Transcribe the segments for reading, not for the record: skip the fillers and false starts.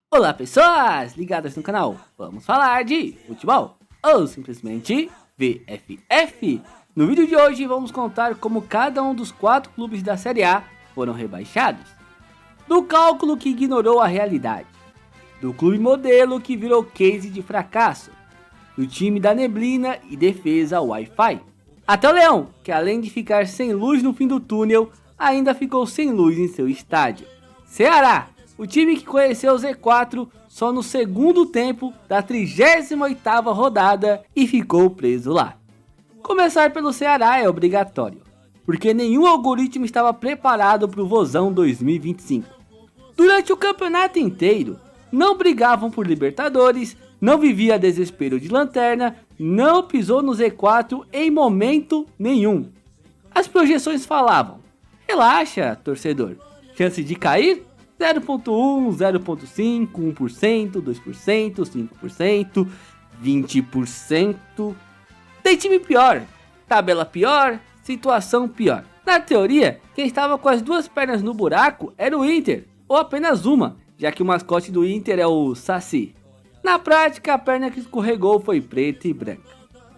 Olá pessoas, ligadas no canal, vamos falar de futebol, ou simplesmente VFF. No vídeo de hoje vamos contar como cada um dos 4 clubes da Série A foram rebaixados, do cálculo que ignorou a realidade, do clube modelo que virou case de fracasso, do time da neblina e defesa Wi-Fi, até o Leão, que além de ficar sem luz no fim do túnel, ainda ficou sem luz em seu estádio. Ceará, o time que conheceu o Z4 só no segundo tempo da 38ª rodada e ficou preso lá. Começar pelo Ceará é obrigatório, porque nenhum algoritmo estava preparado para o Vozão 2025. Durante o campeonato inteiro, não brigavam por Libertadores, não vivia desespero de lanterna, não pisou no Z4 em momento nenhum. As projeções falavam: relaxa, torcedor, chance de cair? 0.1, 0.5, 1%, 2%, 5%, 20%. Tem time pior, tabela pior, situação pior. Na teoria, quem estava com as duas pernas no buraco era o Inter, ou apenas uma, já que o mascote do Inter é o Saci. Na prática, a perna que escorregou foi preta e branca.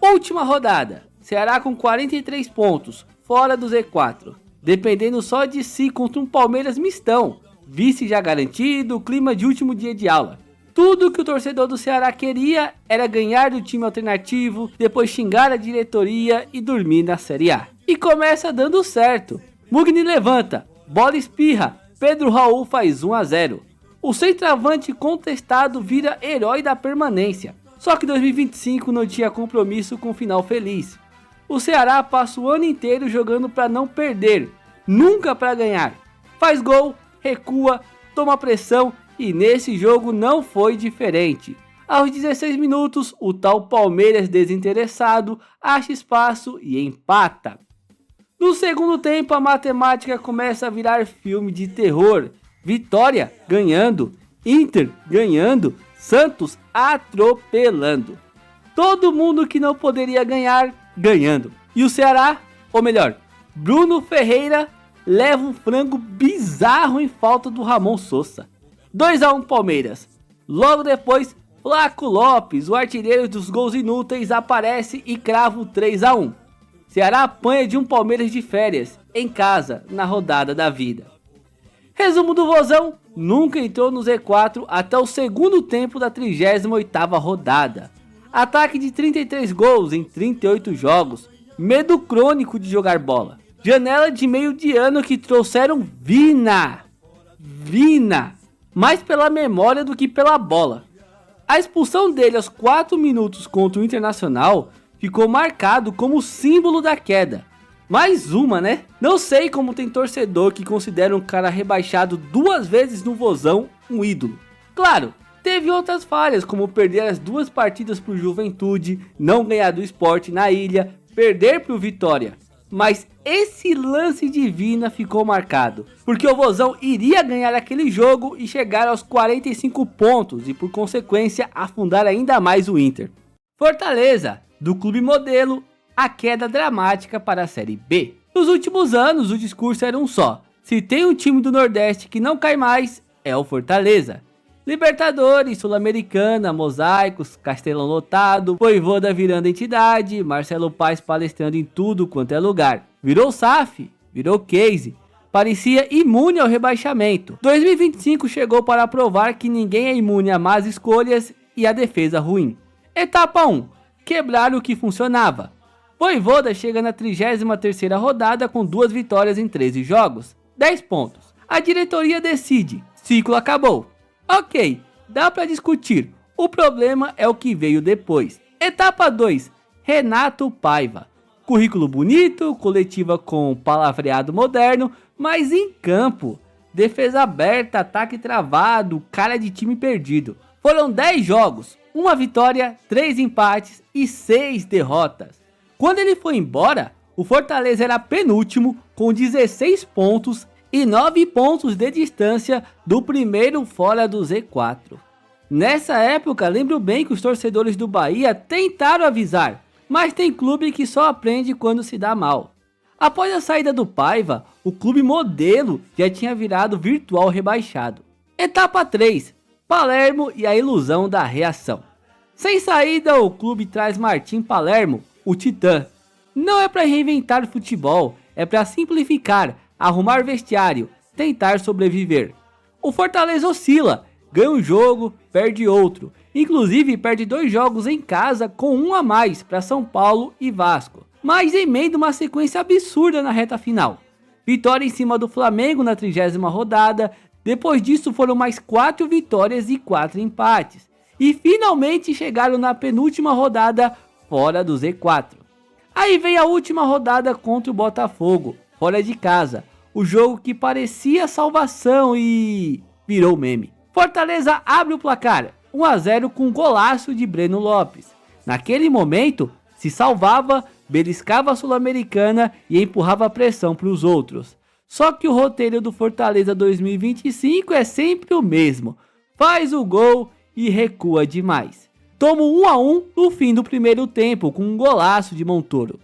Última rodada, Ceará com 43 pontos, fora do Z4, dependendo só de si contra um Palmeiras mistão. Vice já garantido, clima de último dia de aula. Tudo que o torcedor do Ceará queria era ganhar do time alternativo, depois xingar a diretoria e dormir na Série A. E começa dando certo. Mugni levanta, bola espirra, Pedro Raul faz 1 a 0. O centroavante contestado vira herói da permanência. Só que 2025 não tinha compromisso com final feliz. O Ceará passa o ano inteiro jogando para não perder, nunca para ganhar. Faz gol, recua, toma pressão e nesse jogo não foi diferente. Aos 16 minutos, o tal Palmeiras desinteressado acha espaço e empata. No segundo tempo, a matemática começa a virar filme de terror. Vitória ganhando, Inter ganhando, Santos atropelando. Todo mundo que não poderia ganhar, ganhando. E o Ceará, ou melhor, Bruno Ferreira, leva um frango bizarro em falta do Ramon Sosa. 2 a 1 Palmeiras. Logo depois, Flaco Lopes, o artilheiro dos gols inúteis, aparece e crava o 3 a 1. Ceará apanha de um Palmeiras de férias, em casa, na rodada da vida. Resumo do Vozão: nunca entrou no Z4 até o segundo tempo da 38ª rodada. Ataque de 33 gols em 38 jogos. Medo crônico de jogar bola. Janela de meio de ano que trouxeram Vina, mais pela memória do que pela bola. A expulsão dele aos 4 minutos contra o Internacional ficou marcado como símbolo da queda. Mais uma, né? Não sei como tem torcedor que considera um cara rebaixado 2 vezes no Vozão um ídolo. Claro, teve outras falhas, como perder as 2 partidas pro Juventude, não ganhar do Sport na ilha, perder pro Vitória. Mas esse lance de Vina ficou marcado, porque o Vozão iria ganhar aquele jogo e chegar aos 45 pontos e por consequência afundar ainda mais o Inter. Fortaleza, do clube modelo, a queda dramática para a Série B. Nos últimos anos o discurso era um só: se tem um time do Nordeste que não cai mais, é o Fortaleza. Libertadores, Sul-Americana, mosaicos, Castelão lotado, Voivoda virando entidade, Marcelo Paes palestrando em tudo quanto é lugar. Virou SAF, virou case, parecia imune ao rebaixamento. 2025 chegou para provar que ninguém é imune a más escolhas e a defesa ruim. Etapa 1, quebrar o que funcionava. Voivoda chega na 33ª rodada com 2 vitórias em 13 jogos, 10 pontos. A diretoria decide, ciclo acabou. Ok, dá pra discutir, o problema é o que veio depois. Etapa 2, Renato Paiva. Currículo bonito, coletiva com palavreado moderno, mas em campo, defesa aberta, ataque travado, cara de time perdido. Foram 10 jogos, 1 vitória, 3 empates e 6 derrotas. Quando ele foi embora, o Fortaleza era penúltimo com 16 pontos e 9 pontos de distância do primeiro fora do Z4. Nessa época, lembro bem que os torcedores do Bahia tentaram avisar, mas tem clube que só aprende quando se dá mal. Após a saída do Paiva, o clube modelo já tinha virado virtual rebaixado. Etapa 3, Palermo e a ilusão da reação. Sem saída, o clube traz Martim Palermo, o Titã. Não é para reinventar o futebol, é para simplificar, arrumar vestiário, tentar sobreviver. O Fortaleza oscila, ganha um jogo, perde outro. Inclusive perde 2 jogos em casa com 1 a mais para São Paulo e Vasco. Mas emenda uma sequência absurda na reta final. Vitória em cima do Flamengo na 30ª rodada, depois disso foram mais 4 vitórias e 4 empates. E finalmente chegaram na penúltima rodada fora do Z4. Aí vem a última rodada contra o Botafogo, fora de casa. O jogo que parecia salvação e virou meme. Fortaleza abre o placar, 1 a 0 com um golaço de Breno Lopes. Naquele momento, se salvava, beliscava a Sul-Americana e empurrava a pressão para os outros. Só que o roteiro do Fortaleza 2025 é sempre o mesmo. Faz o gol e recua demais. Toma 1 a 1 no fim do primeiro tempo com um golaço de Montoro.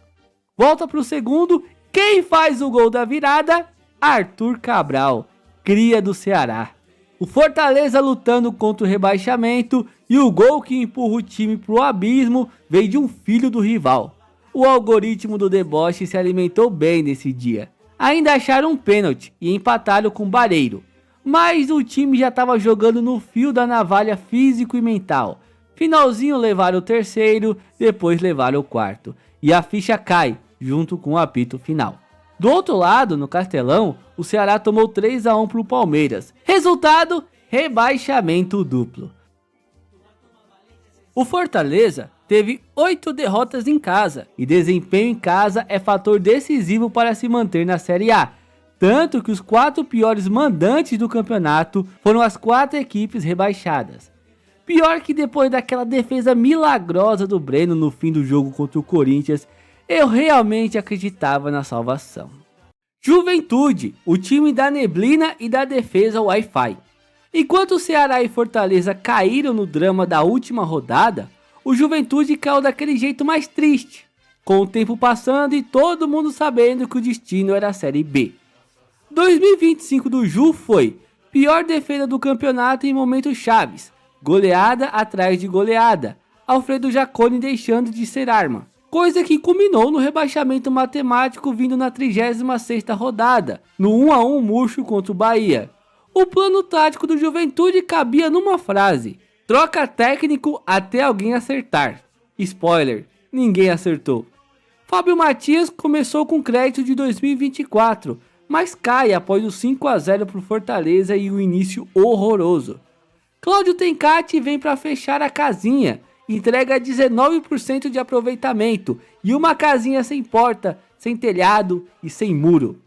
Volta para o segundo, quem faz o gol da virada? Arthur Cabral, cria do Ceará. O Fortaleza lutando contra o rebaixamento e o gol que empurra o time pro abismo veio de um filho do rival. O algoritmo do deboche se alimentou bem nesse dia. Ainda acharam um pênalti e empataram com o Barreiro. Mas o time já estava jogando no fio da navalha físico e mental. Finalzinho levaram o terceiro, depois levaram o quarto. E a ficha cai, junto com o apito final. Do outro lado, no Castelão, o Ceará tomou 3 a 1 para o Palmeiras. Resultado, rebaixamento duplo. O Fortaleza teve 8 derrotas em casa, e desempenho em casa é fator decisivo para se manter na Série A. Tanto que os 4 piores mandantes do campeonato foram as 4 equipes rebaixadas. Pior que depois daquela defesa milagrosa do Breno no fim do jogo contra o Corinthians, eu realmente acreditava na salvação. Juventude, o time da neblina e da defesa Wi-Fi. Enquanto o Ceará e Fortaleza caíram no drama da última rodada, o Juventude caiu daquele jeito mais triste, com o tempo passando e todo mundo sabendo que o destino era a Série B. 2025 do Ju foi pior defesa do campeonato em momentos chaves, goleada atrás de goleada, Alfredo Jaconi deixando de ser arma. Coisa que culminou no rebaixamento matemático vindo na 36ª rodada, no 1 a 1 murcho contra o Bahia. O plano tático do Juventude cabia numa frase: troca técnico até alguém acertar. Spoiler, ninguém acertou. Fábio Matias começou com crédito de 2024, mas cai após o 5 a 0 para o Fortaleza e o início horroroso. Cláudio Tencati vem para fechar a casinha, entrega 19% de aproveitamento e uma casinha sem porta, sem telhado e sem muro.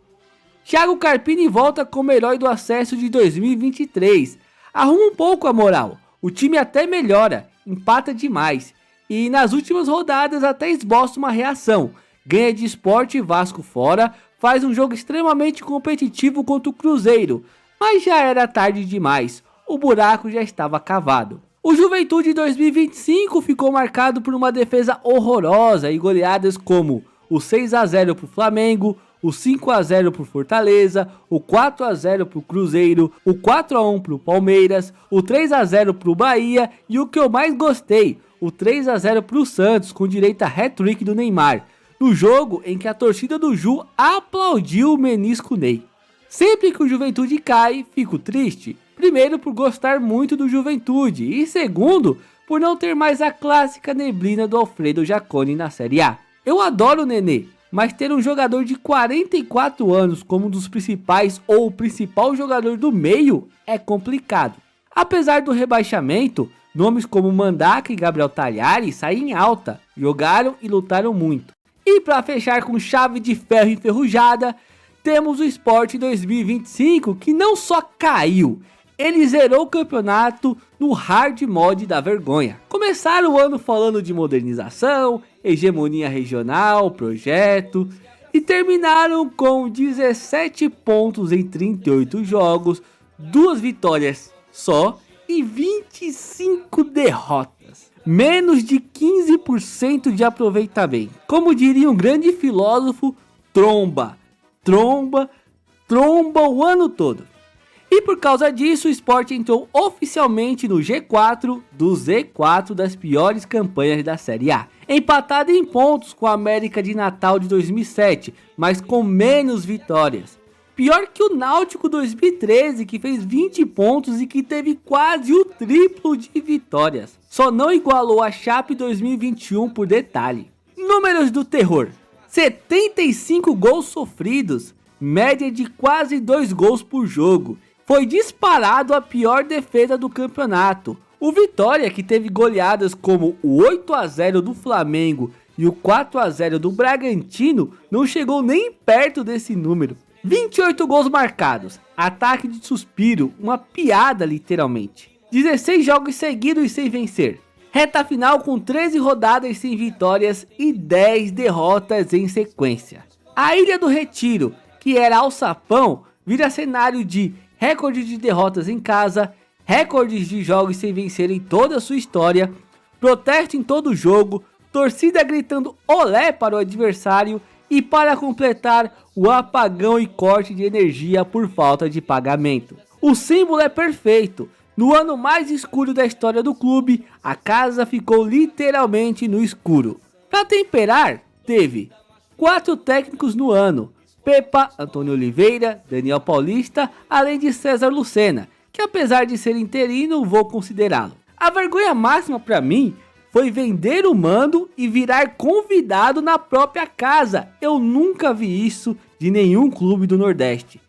Thiago Carpini volta como herói do acesso de 2023. Arruma um pouco a moral, o time até melhora, empata demais. E nas últimas rodadas até esboça uma reação. Ganha de Sport e Vasco fora, faz um jogo extremamente competitivo contra o Cruzeiro. Mas já era tarde demais, o buraco já estava cavado. O Juventude 2025 ficou marcado por uma defesa horrorosa e goleadas como o 6 a 0 para o Flamengo, o 5 a 0 para o Fortaleza, o 4 a 0 para o Cruzeiro, o 4 a 1 para o Palmeiras, o 3 a 0 para o Bahia e o que eu mais gostei, o 3 a 0 para o Santos com direito a hat-trick do Neymar, no jogo em que a torcida do Ju aplaudiu o menisco Ney. Sempre que o Juventude cai, fico triste. Primeiro por gostar muito do Juventude e segundo por não ter mais a clássica neblina do Alfredo Jaconi na Série A. Eu adoro o Nenê, mas ter um jogador de 44 anos como um dos principais ou o principal jogador do meio é complicado. Apesar do rebaixamento, nomes como Mandaca e Gabriel Talhari saem em alta, jogaram e lutaram muito. E para fechar com chave de ferro enferrujada, temos o Sport 2025 que não só caiu, ele zerou o campeonato no hard mode da vergonha. Começaram o ano falando de modernização, hegemonia regional, projeto, e terminaram com 17 pontos em 38 jogos, 2 vitórias só e 25 derrotas. Menos de 15% de aproveitamento. Como diria um grande filósofo, tromba o ano todo. E por causa disso, o Sport entrou oficialmente no G4 do Z4 das piores campanhas da Série A. Empatado em pontos com a América de Natal de 2007, mas com menos vitórias. Pior que o Náutico 2013, que fez 20 pontos e que teve quase o triplo de vitórias. Só não igualou a Chape 2021 por detalhe. Números do terror: 75 gols sofridos, média de quase 2 gols por jogo. Foi disparado a pior defesa do campeonato. O Vitória, que teve goleadas como o 8-0 do Flamengo e o 4-0 do Bragantino, não chegou nem perto desse número. 28 gols marcados, ataque de suspiro, uma piada literalmente. 16 jogos seguidos sem vencer. Reta final com 13 rodadas sem vitórias e 10 derrotas em sequência. A Ilha do Retiro, que era alçapão, vira cenário de recorde de derrotas em casa, recordes de jogos sem vencer em toda a sua história, protesto em todo jogo, torcida gritando olé para o adversário e, para completar, o apagão e corte de energia por falta de pagamento. O símbolo é perfeito. No ano mais escuro da história do clube, a casa ficou literalmente no escuro. Para temperar, teve 4 técnicos no ano: Pepa, Antônio Oliveira, Daniel Paulista, além de César Lucena, que apesar de ser interino, vou considerá-lo. A vergonha máxima para mim foi vender o mando e virar convidado na própria casa. Eu nunca vi isso de nenhum clube do Nordeste.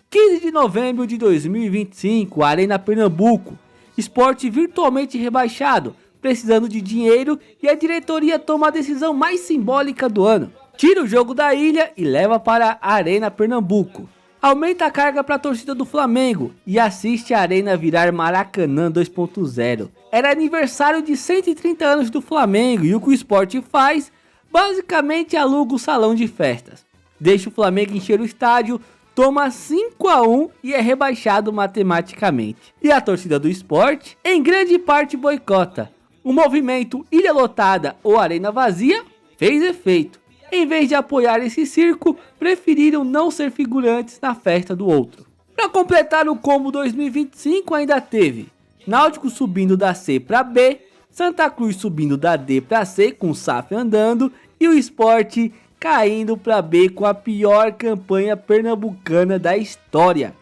15 de novembro de 2025, Arena Pernambuco. Sport virtualmente rebaixado, precisando de dinheiro, e a diretoria toma a decisão mais simbólica do ano. Tira o jogo da ilha e leva para a Arena Pernambuco. Aumenta a carga para a torcida do Flamengo e assiste a Arena virar Maracanã 2.0. Era aniversário de 130 anos do Flamengo e o que o Sport faz? Basicamente aluga o salão de festas. Deixa o Flamengo encher o estádio, toma 5-1 e é rebaixado matematicamente. E a torcida do Sport, em grande parte, boicota. O movimento Ilha Lotada ou Arena Vazia fez efeito. Em vez de apoiar esse circo, preferiram não ser figurantes na festa do outro. Para completar o combo 2025 ainda teve Náutico subindo da C para B, Santa Cruz subindo da D para C com o SAF andando e o Sport caindo para B com a pior campanha pernambucana da história.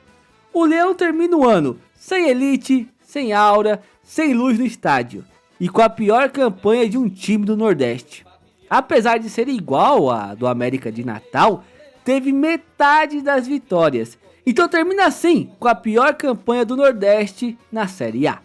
O Leão termina o ano sem elite, sem aura, sem luz no estádio e com a pior campanha de um time do Nordeste. Apesar de ser igual à do América de Natal, teve metade das vitórias. Então termina assim com a pior campanha do Nordeste na Série A.